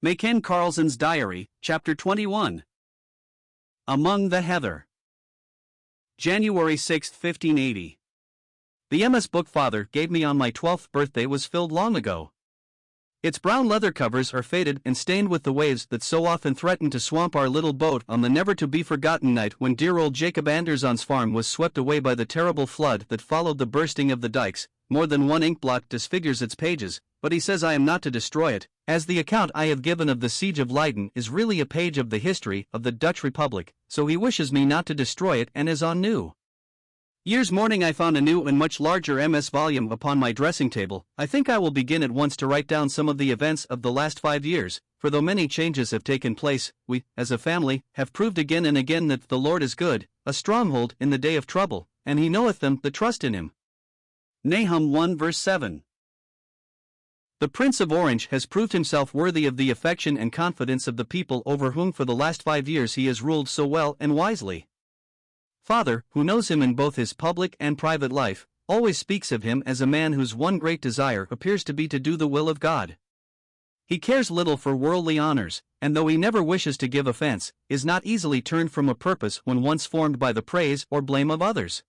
Mayken Karlzon's Diary, Chapter 21. Among the Heather. January 6, 1580. The MS book Father gave me on my 12th birthday was filled long ago. Its brown leather covers are faded and stained with the waves that so often threatened to swamp our little boat on the never-to-be-forgotten night when dear old Jacob Anderzon's farm was swept away by the terrible flood that followed the bursting of the dikes. More than one inkblot disfigures its pages, but he says I am not to destroy it, as the account I have given of the Siege of Leyden is really a page of the history of the Dutch Republic, so he wishes me not to destroy it and is on new. Years morning I found a new and much larger MS volume upon my dressing table. I think I will begin at once to write down some of the events of the last 5 years, for though many changes have taken place, we, as a family, have proved again and again that the Lord is good, a stronghold in the day of trouble, and he knoweth them that trust in him. Nahum 1 verse 7. The Prince of Orange has proved himself worthy of the affection and confidence of the people over whom for the last 5 years he has ruled so well and wisely. Father, who knows him in both his public and private life, always speaks of him as a man whose one great desire appears to be to do the will of God. He cares little for worldly honors, and though he never wishes to give offense, is not easily turned from a purpose when once formed by the praise or blame of others.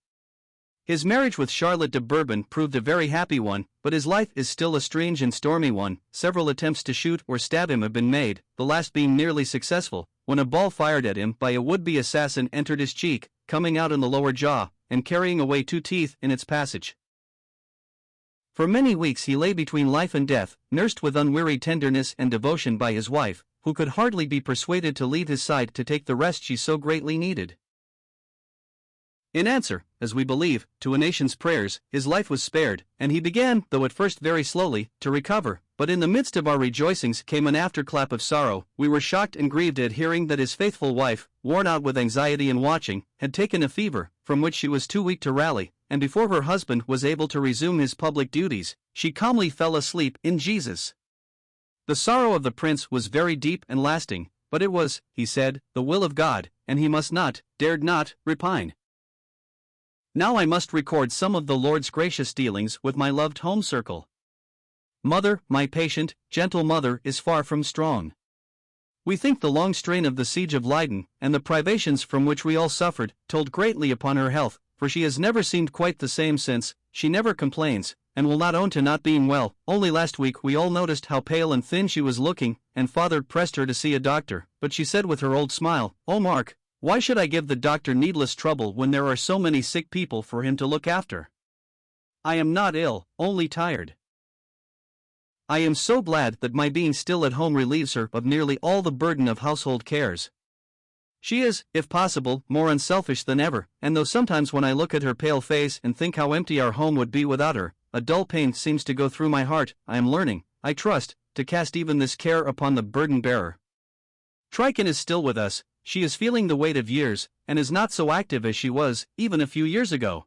His marriage with Charlotte de Bourbon proved a very happy one, but his life is still a strange and stormy one. Several attempts to shoot or stab him have been made, the last being nearly successful, when a ball fired at him by a would-be assassin entered his cheek, coming out in the lower jaw, and carrying away 2 teeth in its passage. For many weeks he lay between life and death, nursed with unwearied tenderness and devotion by his wife, who could hardly be persuaded to leave his side to take the rest she so greatly needed. In answer, as we believe, to a nation's prayers, his life was spared, and he began, though at first very slowly, to recover. But in the midst of our rejoicings came an afterclap of sorrow. We were shocked and grieved at hearing that his faithful wife, worn out with anxiety and watching, had taken a fever, from which she was too weak to rally, and before her husband was able to resume his public duties, she calmly fell asleep in Jesus. The sorrow of the prince was very deep and lasting, but it was, he said, the will of God, and he must not, dared not, repine. Now I must record some of the Lord's gracious dealings with my loved home circle. Mother, my patient, gentle mother, is far from strong. We think the long strain of the Siege of Leyden, and the privations from which we all suffered, told greatly upon her health, for she has never seemed quite the same since. She never complains, and will not own to not being well. Only last week we all noticed how pale and thin she was looking, and Father pressed her to see a doctor, but she said with her old smile, "Oh Mark, why should I give the doctor needless trouble when there are so many sick people for him to look after? I am not ill, only tired." I am so glad that my being still at home relieves her of nearly all the burden of household cares. She is, if possible, more unselfish than ever, and though sometimes when I look at her pale face and think how empty our home would be without her, a dull pain seems to go through my heart, I am learning, I trust, to cast even this care upon the burden-bearer. Trican is still with us. She is feeling the weight of years, and is not so active as she was, even a few years ago.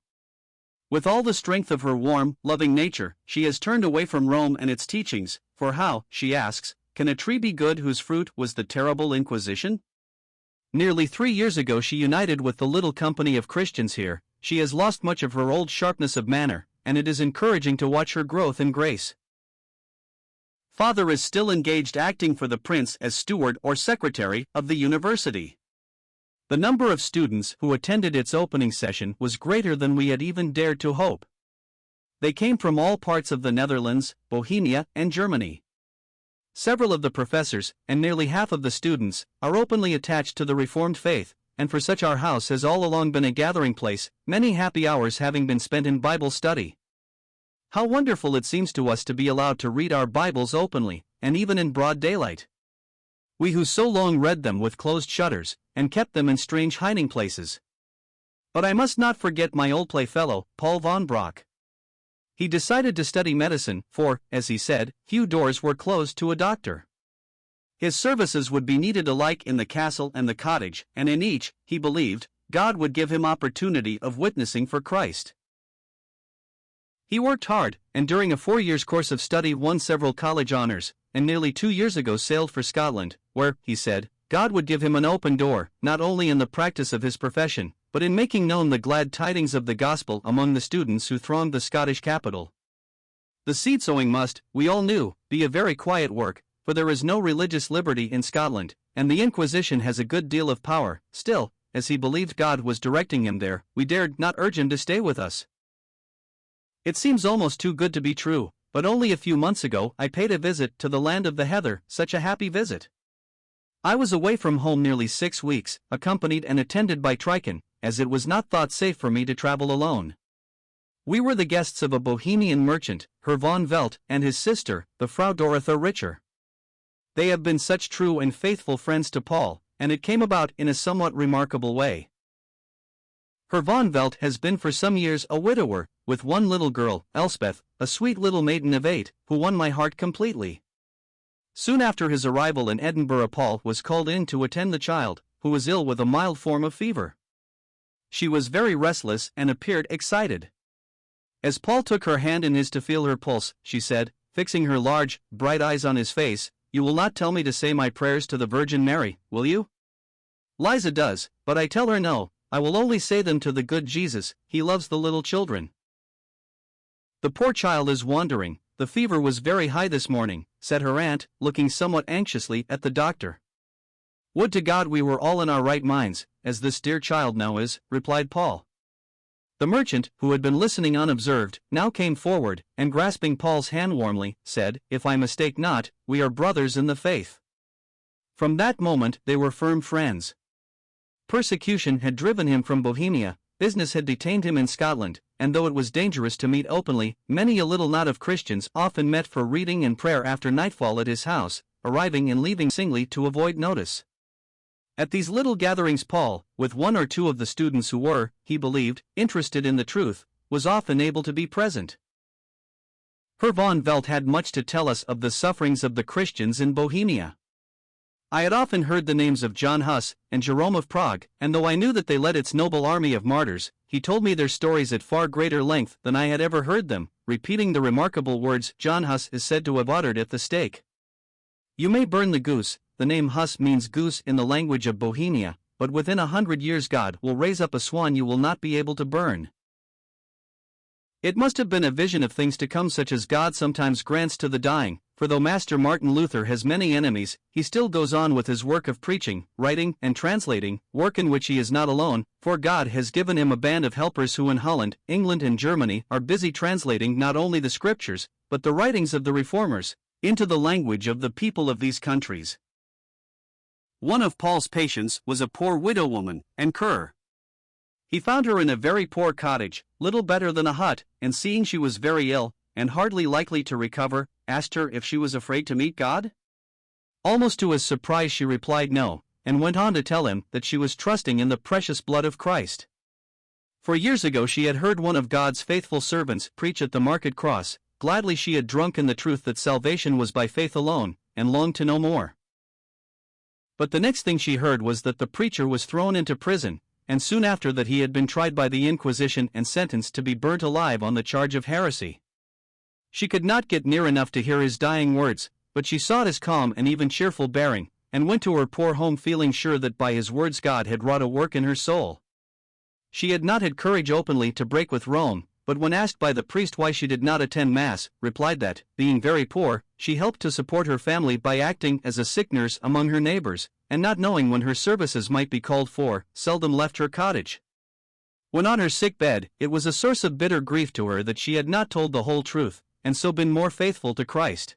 With all the strength of her warm, loving nature, she has turned away from Rome and its teachings, for how, she asks, can a tree be good whose fruit was the terrible Inquisition? Nearly 3 years ago she united with the little company of Christians here. She has lost much of her old sharpness of manner, and it is encouraging to watch her growth in grace. Father is still engaged acting for the prince as steward or secretary of the university. The number of students who attended its opening session was greater than we had even dared to hope. They came from all parts of the Netherlands, Bohemia, and Germany. Several of the professors, and nearly half of the students, are openly attached to the Reformed faith, and for such our house has all along been a gathering place, many happy hours having been spent in Bible study. How wonderful it seems to us to be allowed to read our Bibles openly, and even in broad daylight. We who so long read them with closed shutters, and kept them in strange hiding places. But I must not forget my old playfellow, Paul von Brock. He decided to study medicine, for, as he said, few doors were closed to a doctor. His services would be needed alike in the castle and the cottage, and in each, he believed, God would give him opportunity of witnessing for Christ. He worked hard, and during a 4 years course of study won several college honors, and nearly 2 years ago sailed for Scotland, where, he said, God would give him an open door, not only in the practice of his profession, but in making known the glad tidings of the gospel among the students who thronged the Scottish capital. The seed sowing must, we all knew, be a very quiet work, for there is no religious liberty in Scotland, and the Inquisition has a good deal of power. Still, as he believed God was directing him there, we dared not urge him to stay with us. It seems almost too good to be true, but only a few months ago I paid a visit to the land of the heather, such a happy visit. I was away from home nearly 6 weeks, accompanied and attended by Mayken, as it was not thought safe for me to travel alone. We were the guests of a Bohemian merchant, Herr von Velt, and his sister, the Frau Dorotha Richer. They have been such true and faithful friends to Paul, and it came about in a somewhat remarkable way. Herr von Velt has been for some years a widower, with one little girl, Elspeth, a sweet little maiden of 8, who won my heart completely. Soon after his arrival in Edinburgh, Paul was called in to attend the child, who was ill with a mild form of fever. She was very restless and appeared excited. As Paul took her hand in his to feel her pulse, she said, fixing her large, bright eyes on his face, "You will not tell me to say my prayers to the Virgin Mary, will you?" "Liza does, but I tell her no, I will only say them to the good Jesus, he loves the little children." "The poor child is wandering, the fever was very high this morning," said her aunt, looking somewhat anxiously at the doctor. "Would to God we were all in our right minds, as this dear child now is," replied Paul. The merchant, who had been listening unobserved, now came forward, and grasping Paul's hand warmly, said, "If I mistake not, we are brothers in the faith." From that moment they were firm friends. Persecution had driven him from Bohemia, business had detained him in Scotland, and though it was dangerous to meet openly, many a little knot of Christians often met for reading and prayer after nightfall at his house, arriving and leaving singly to avoid notice. At these little gatherings Paul, with one or two of the students who were, he believed, interested in the truth, was often able to be present. Herr von Velt had much to tell us of the sufferings of the Christians in Bohemia. I had often heard the names of John Huss and Jerome of Prague, and though I knew that they led its noble army of martyrs, he told me their stories at far greater length than I had ever heard them, repeating the remarkable words John Huss is said to have uttered at the stake. "You may burn the goose." The name Huss means goose in the language of Bohemia, but within 100 years God will raise up a swan you will not be able to burn. It must have been a vision of things to come such as God sometimes grants to the dying, for though Master Martin Luther has many enemies, he still goes on with his work of preaching, writing, and translating, work in which he is not alone, for God has given him a band of helpers who in Holland, England and Germany are busy translating not only the scriptures, but the writings of the Reformers, into the language of the people of these countries. One of Paul's patients was a poor widow woman, and he found her in a very poor cottage, little better than a hut, and seeing she was very ill, and hardly likely to recover, asked her if she was afraid to meet God? Almost to his surprise she replied no, and went on to tell him that she was trusting in the precious blood of Christ. For years ago she had heard one of God's faithful servants preach at the market cross, gladly she had drunk in the truth that salvation was by faith alone, and longed to know more. But the next thing she heard was that the preacher was thrown into prison, and soon after that he had been tried by the Inquisition and sentenced to be burnt alive on the charge of heresy. She could not get near enough to hear his dying words, but she sought his calm and even cheerful bearing, and went to her poor home feeling sure that by his words God had wrought a work in her soul. She had not had courage openly to break with Rome, but when asked by the priest why she did not attend Mass, replied that, being very poor, she helped to support her family by acting as a sick nurse among her neighbors, and not knowing when her services might be called for, seldom left her cottage. When on her sick bed, it was a source of bitter grief to her that she had not told the whole truth, and so been more faithful to Christ.